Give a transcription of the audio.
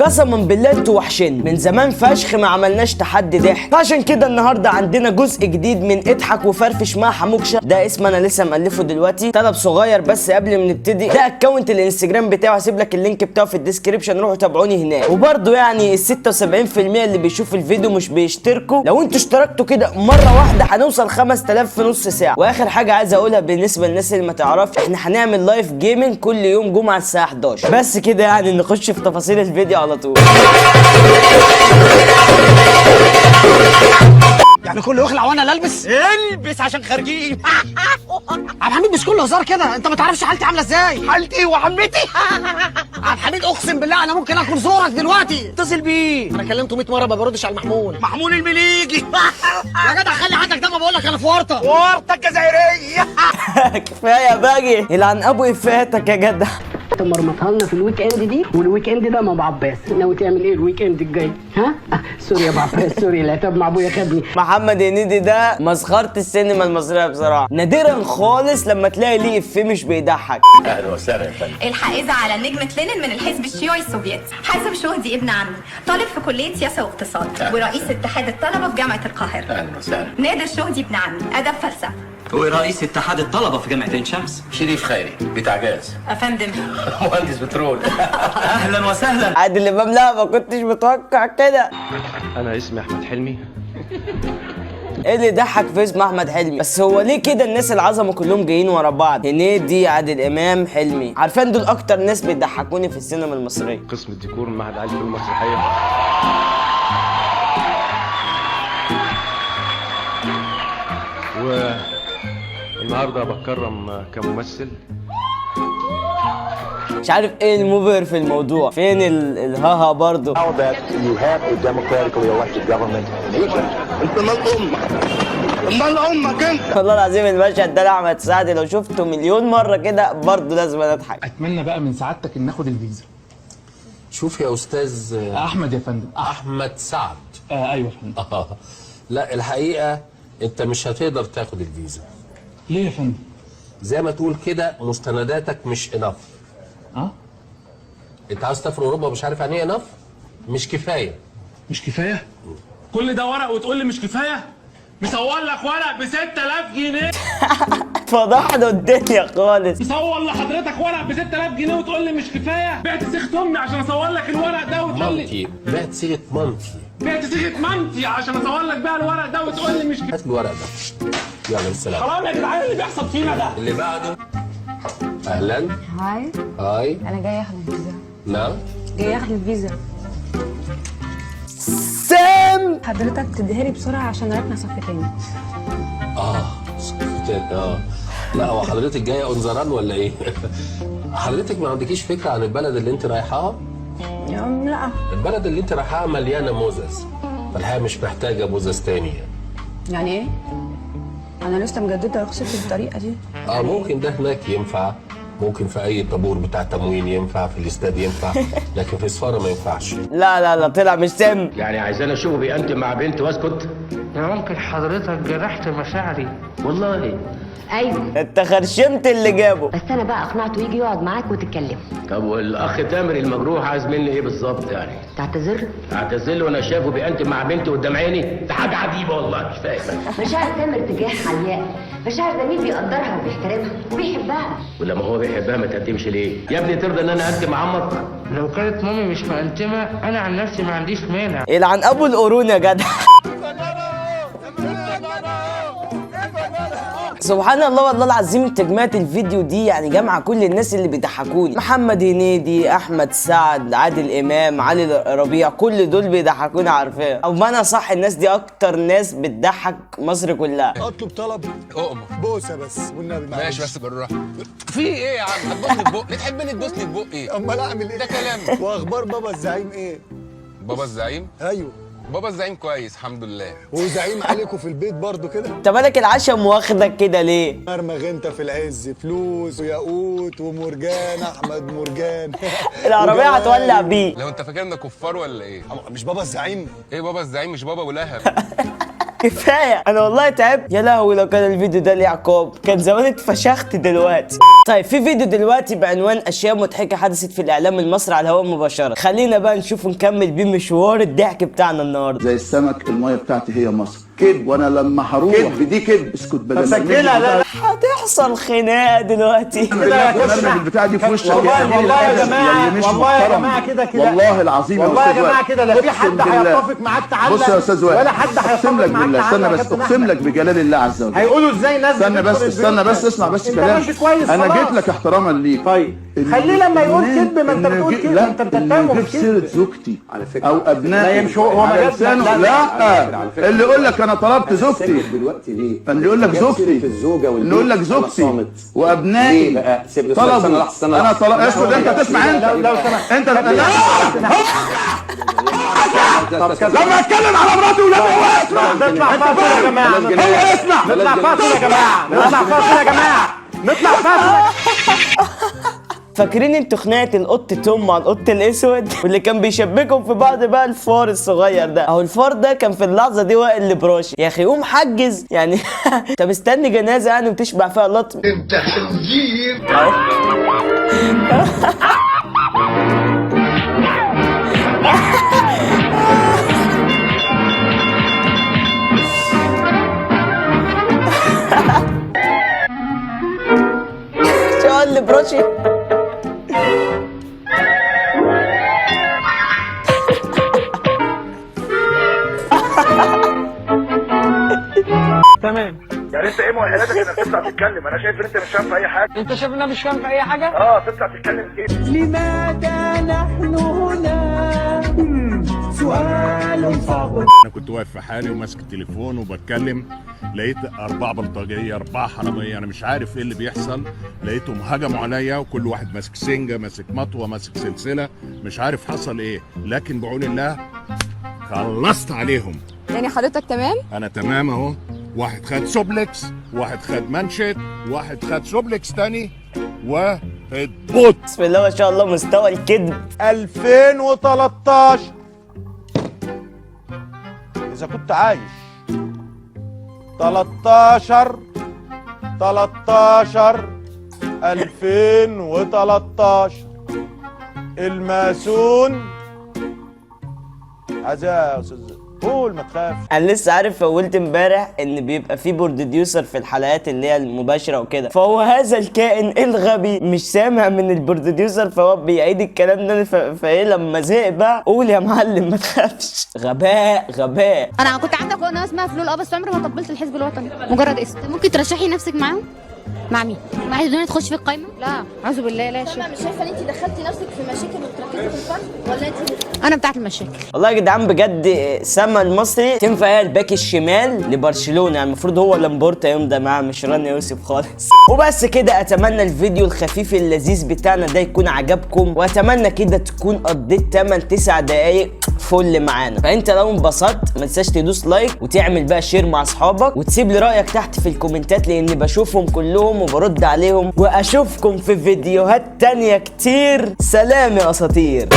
قسما بالله انتوا وحشين من زمان فشخ ما عملناش تحدي ضحك، فعشان كده النهارده عندنا جزء جديد من اضحك وفرفش مع حموكشه. ده اسم انا لسه مألفه دلوقتي. طلب صغير بس قبل ما نبتدي، ده اكونت الانستجرام بتاعه، هسيب لك اللينك بتاعه في الديسكريبشن، روحوا تابعوني هناك. وبرده يعني ال 76% اللي بيشوف الفيديو مش بيشتركوا، لو انتوا اشتركتوا كده مره واحده هنوصل 5000 في نص ساعه. واخر حاجه عايز اقولها بالنسبه للناس اللي ما تعرفش، احنا هنعمل لايف جيمنج كل يوم جمعه الساعه 11 بس كده. يعني نخش في تفاصيل الفيديو على طول. يعني كله يخلع وانا البس عشان خارجين. عبد الحميد مش كله هزار كده، انت ما تعرفش حالتي عامله ازاي. حالتي وعمتي. عبد الحميد اقسم بالله انا ممكن اكل زورك دلوقتي. اتصل بيه، انا كلمته 100 مره ما بيردش على المحمول. محمول المليجي. يا جدع خلي عندك ده، ما بقول لك انا في ورطه الجزائريه. كفايه باجي يلعن ابو افاتك يا جدع. تمرمطها لنا في الويك اند دي، والويك اند ده مع ابو عباس. ناوي تعمل ايه الويك اند الجاي؟ ها؟ سوري يا ابو عباس، سوري، العتاب مع ابويا خدني. محمد هنيدي ده مسخره السينما المصريه بصراحه، نادرا خالص لما تلاقي ليه افيه مش بيضحك. اهلا وسهلا يا فندم. الحائزة على نجمة لينين من الحزب الشيوعي السوفيتي. حازم شهدي ابن عمي، طالب في كلية سياسة واقتصاد ورئيس اتحاد الطلبة في جامعة القاهرة. اهلا وسهلا. نادر شهدي ابن عمي، أدب فلسفة. هو رئيس اتحاد الطلبة في جامعة عين شمس. شريف خيري بتاع جاز. أفندم. مهندس بترول. أهلا وسهلا. عادل امام، لا ما كنتش متوقع كده. أنا اسمي أحمد حلمي. ايه اللي ضحك في اسم احمد حلمي؟ بس هو ليه كده الناس العظمه كلهم جايين ورا بعض؟ هنيدي، عادل امام، حلمي، عارفين دول اكتر ناس بيضحكوني في السينما المصريه. قسم الديكور معهد عالي في المسرحية. والنهارده بتكرم كممثل. مش عارف ايه المبهر في الموضوع، فين الهاها برضه. Now that you have a democratically elected government in Egypt. انت مال امك انت. والله العظيم المشهد ده لاحمد سعد لو شفته مليون مره كده برضه لازم اضحك. اتمنى بقى من سعادتك ان ناخد الفيزا. شوف يا استاذ احمد يا فندم. احمد سعد. ايوه يا فندم. لا الحقيقه انت مش هتقدر تاخد الفيزا. ليه يا فندم؟ زي ما تقول كده مستنداتك مش انف. انت عاوز تسافر اوروبا مش عارف يعني ايه انف؟ مش كفايه. مش كفايه؟ كل ده ورق وتقول لي مش كفايه؟ مصور لك ورق ب 6000 جنيه. فضحنا الدنيا خالص. مصور لحضرتك ورق ب 6000 جنيه وتقول لي مش كفايه؟ بعت صيغه امي عشان اصور لك الورق ده وتقول لي مامتي بعت صيغه مامتي. بعت صيغه مامتي عشان اصور لك بقى الورق ده وتقول لي مش كفايه. هات الورق ده. يلا بالسلامه. حرام يا جدعان اللي بيحصل فينا ده. اللي بعده. اهلا. هاي. انا جاي اخد الفيزا. نعم. جاي اخد الفيزا. سام حضرتك تديها لي بسرعه عشان راكنه صف تاني. صفتين. لا هو حضرتك جايه اونزران ولا ايه؟ حضرتك ما عندكيش فكره عن البلد اللي انت رايحاها؟ لا. البلد اللي انت رايحاها مليانه موزز، فالحقيقه مش محتاجه موزز تاني. يعني ايه؟ انا لسه مجدده رخصتي بالطريقه دي. ممكن ده هناك ينفع، ممكن في اي طابور بتاع تموين ينفع، في الاستاد ينفع، لكن في السفاره ما ينفعش. لا طلع مش سام. يعني عايزانا اشوفه بيقدم مع بنت واسكت؟ ممكن حضرتك جرحت مشاعري. والله. ايوه انت خرشمت اللي جابه. بس انا بقى اقنعته يجي يقعد معاك وتتكلموا. طب والاخ تامر المجروح عايز مني ايه بالظبط يعني؟ تعتذر؟ اعتذر له وانا شايفه بيقدم مع بنت قدام عيني؟ ده حاجه عجيبه والله مش فاهم. مشاعر تامر تجاه حياء، مشاعر جميل بيقدرها وبيحترمها وبيحبها. ولما هو بيحبها ما تقدمش ليه؟ يا ابني ترضى ان انا اقدم مع عمك؟ لو كانت مامي مش مقدمه انا عن نفسي ما عنديش مانع. يلعن ابو القرون يا جدع. سبحان الله والله العظيم، تجميعة الفيديو دي يعني جامعة كل الناس اللي بيضحكوني. محمد هنيدي، احمد سعد، عادل امام، علي ربيع، كل دول بيضحكوني عارفين. او ما انا صح، الناس دي اكتر ناس بتضحك مصر كلها. اطلب طلب اؤمر بوسه بس والنبي. ماشي بس بالراحه. في ايه يا عم؟ هتبوسني في بقي؟ تحبني تبوسني في بقي ايه؟ امال اعمل ايه؟ ده كلام. واخبار بابا الزعيم ايه؟ بابا الزعيم؟ ايوه بابا الزعيم كويس الحمد لله. وزعيم عليكم في البيت برضو كده؟ انت مالك العشم واخدك كده ليه؟ مرمغ انت في العز، فلوس وياقوت ومرجان، احمد مرجان. العربيه هتولع بيه. لو انت فاكرنا كفار ولا ايه؟ مش بابا الزعيم؟ ايه بابا الزعيم؟ مش بابا ابو لهب. كفايه، انا والله تعبت. يا لهوي لو كان الفيديو ده ليه عقاب كان زمان اتفشخت دلوقتي. طيب في فيديو دلوقتي بعنوان اشياء مضحكه حدثت في الاعلام المصري على الهواء مباشره، خلينا بقى نشوف ونكمل بيه مشوار الضحك بتاعنا النهارده. زي السمك الميه بتاعتي هي مصر كدب، وانا لما هروح كدب دي كدب. اسكت بدل سجلها. لا هتحصل خناقه دلوقتي. نرمي البتاعه دي في وشك. والله يا جماعه، والله يا جماعه كده والله العظيم يا والله استاذ يا جماعه كده لا في حد هيتفق معاك تعالى. بص يا استاذ وائل، ولا حد هيتفق معاك بالله. استنى بس، اقسم لك بجلال الله عز وجل. هيقولوا ازاي ناس استنى بس اسمع بس كلام. انا جيت لك احتراما ليك. طيب خليه لما يقول كذب، ما انت بتقول كذب، انت بتتهم في سيره زوجتي على فكره او ابنائي. لا هو ما جابش. لا اللي يقول لك انا طلبت زوجتي دلوقتي ليه؟ اللي يقول لك زوجتي في الزوجه اللي يقول لك زوجتي وابنائي بقى سيب طلبوا. انا طلب. اسكت انت تسمع. انت لو سمحت انت لما اتكلم على مراتي وولادي اسمع. نطلع فاصل يا جماعه. اسمع. نطلع فاصل يا جماعه. نطلع فاصل يا جماعه. نطلع فاصل. فاكرين انتوا خناقه القط توم مع القط الاسود واللي كان بيشبكهم في بعض بقى الفار الصغير ده؟ اهو الفار ده كان في اللحظه دي وائل البراشي. يا اخي قوم حجز يعني. طب استني جنازه يعني وتشبع فيها لطم. انت خنزير. شو وائل البراشي؟ تمام. يعني انت ايه مؤهلاتك انك تطلع تتكلم؟ انا شايف ان انت مش فاهم في اي حاجه. انت شايف ان انا مش فاهم في اي حاجه؟ تطلع تتكلم ايه؟ لماذا نحن هنا؟ سؤال صعب. انا كنت واقف في حالي وماسك التليفون وبتكلم، لقيت 4 بلطجيه 4 حراميه، انا مش عارف ايه اللي بيحصل. لقيتهم هجموا عليا وكل واحد ماسك سنجه، ماسك مطوه، ماسك سلسله، مش عارف حصل ايه، لكن بعون الله خلصت عليهم. يعني حضرتك تمام؟ انا تمام اهو. واحد خد سوبلكس، واحد خد منشط، واحد خد سوبلكس تاني، واتبوت. بسم الله ما شاء الله مستوى الكذب. 2013 اذا كنت عايش 13 2013 الماسون. عايزها يا استاذ قول ما تخافش. انا لسه عارف فولت امبارح ان بيبقى في بروديوسر في الحلقات اللي هي المباشره وكده، فهو هذا الكائن الغبي مش سامع من البروديوسر فهو بيعيد الكلام ده. فايه لما زهق بقى قول يا معلم ما تخافش. غباء غباء. انا كنت عندك قناه اسمها فلول بس عمري ما طبلت الحزب الوطني، مجرد اسم. ممكن ترشحي نفسك معاهم؟ مع مين؟ مع الدنيا تخش في القايمه؟ لا اعوذ بالله لا شيء. مش شايفه ان انت دخلتي نفسك في مشاكل وتركزي في الفن ولا انت؟ انا بتاعت المشاكل. والله يا جدعان بجد سما المصري تنفع هي الباك الشمال لبرشلونه، يعني المفروض هو لامبورتا يوم ده معاه مش رانيا يوسف خالص. وبس كده، اتمنى الفيديو الخفيف اللذيذ بتاعنا ده يكون عجبكم، واتمنى كده تكون قضيت 8-9 دقايق فل معانا. فانت لو انبسطت ما تنساش تدوس لايك وتعمل بقى شير مع اصحابك وتسيب لي رايك تحت في الكومنتات، لاني بشوفهم كلهم وبرد عليهم. واشوفكم في فيديوهات تانية كتير. سلام يا اساطير.